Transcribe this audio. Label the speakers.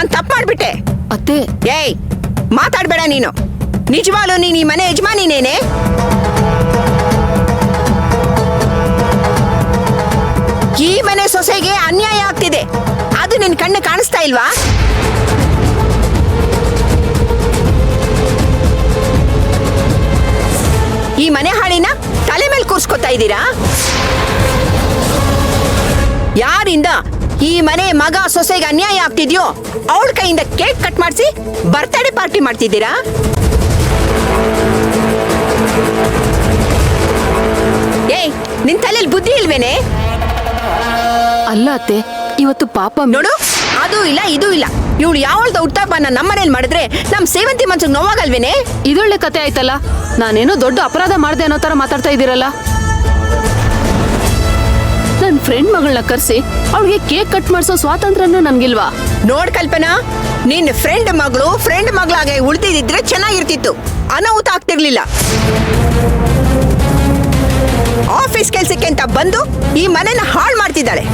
Speaker 1: ನಾನ್ ತಪ್ಪು ಮಾಡ್ಬಿಟ್ಟೆ.
Speaker 2: ಅತ್ತೆ,
Speaker 1: ಏಯ್ ಮಾತಾಡ್ಬೇಡ ನೀನು. ನಿಜವಾಗ್ಲೂ ನೀನ್ ಈ ಮನೆ ಯಜಮಾನಿನೇನೆ? ಈ ಮನೆ ಸೊಸೆಗೆ ಅನ್ಯಾಯ ಆಗ್ತಿದೆ, ಅದು ನಿನ್ ಕಣ್ಣು ಕಾಣಿಸ್ತಾ ಇಲ್ವಾ? ಈ ಮನೆ ಹಾಳಿನ ತಲೆ ಮೇಲೆ ಕೂರ್ಸ್ಕೊತಾ ಇದ್ದೀರಾ? ಯಾರಿಂದ ಈ ಮನೆ ಮಗ ಸೊಸೆಗೆ ಅನ್ಯಾಯ ಆಗ್ತಿದ್ಯೋ ಅವಳ ಕೈಯಿಂದ ಕೇಕ್ ಕಟ್ ಮಾಡಿಸಿ ಬರ್ತ್ಡೇ ಪಾರ್ಟಿ ಮಾಡ್ತಿದ್ದೀರಾ? ಏಯ್, ನಿನ್ ತಲೆಯಲ್ಲಿ ಬುದ್ಧಿ ಇಲ್ವೇನೆ?
Speaker 2: ಅಲ್ಲ ಅತ್ತೆ, ಇವತ್ತು ಪಾಪ
Speaker 1: ನೋಡು, ಅದು ಇಲ್ಲ ಇದು ಇಲ್ಲ. ಇವಳು ಯಾವಳ್ದ ಹುಟ್ಟಾಪನ ನಮ್ಮನೇಲಿ ಮಾಡಿದ್ರೆ ನಮ್ ಸೇವಂತಿ ಮನ್ಸಿಗೆ ನೋವಾಗಲ್ವೇನೆ?
Speaker 2: ಇದೊಳ್ಳೆ ಕತೆ ಆಯ್ತಲ್ಲ. ನಾನೇನೋ ದೊಡ್ಡ ಅಪರಾಧ ಮಾಡ್ದೆ ಅನ್ನೋ ತರ ಮಾತಾಡ್ತಾ ಇದ್ದೀರಲ್ಲ. ನನ್ ಫ್ರೆಂಡ್ ಮಗಳನ್ನ ಕರ್ಸಿ ಅವಳಿಗೆ ಕೇಕ್ ಕಟ್ ಮಾಡಿಸೋ ಸ್ವಾತಂತ್ರ್ಯನೂ ನನ್ಗಿಲ್ವಾ?
Speaker 1: ನೋಡ್ ಕಲ್ಪನಾ, ನಿನ್ ಫ್ರೆಂಡ್ ಮಗಳಾಗೆ ಉಳ್ದಿದ್ರೆ ಚೆನ್ನಾಗಿರ್ತಿತ್ತು, ಅನಾಹುತ ಆಗ್ತಿರ್ಲಿಲ್ಲ. ಆಫೀಸ್ ಕೆಲ್ಸಕ್ಕೆ ಅಂತ ಬಂದು ಈ ಮನೆನ ಹಾಳು ಮಾಡ್ತಿದ್ದಾಳೆ.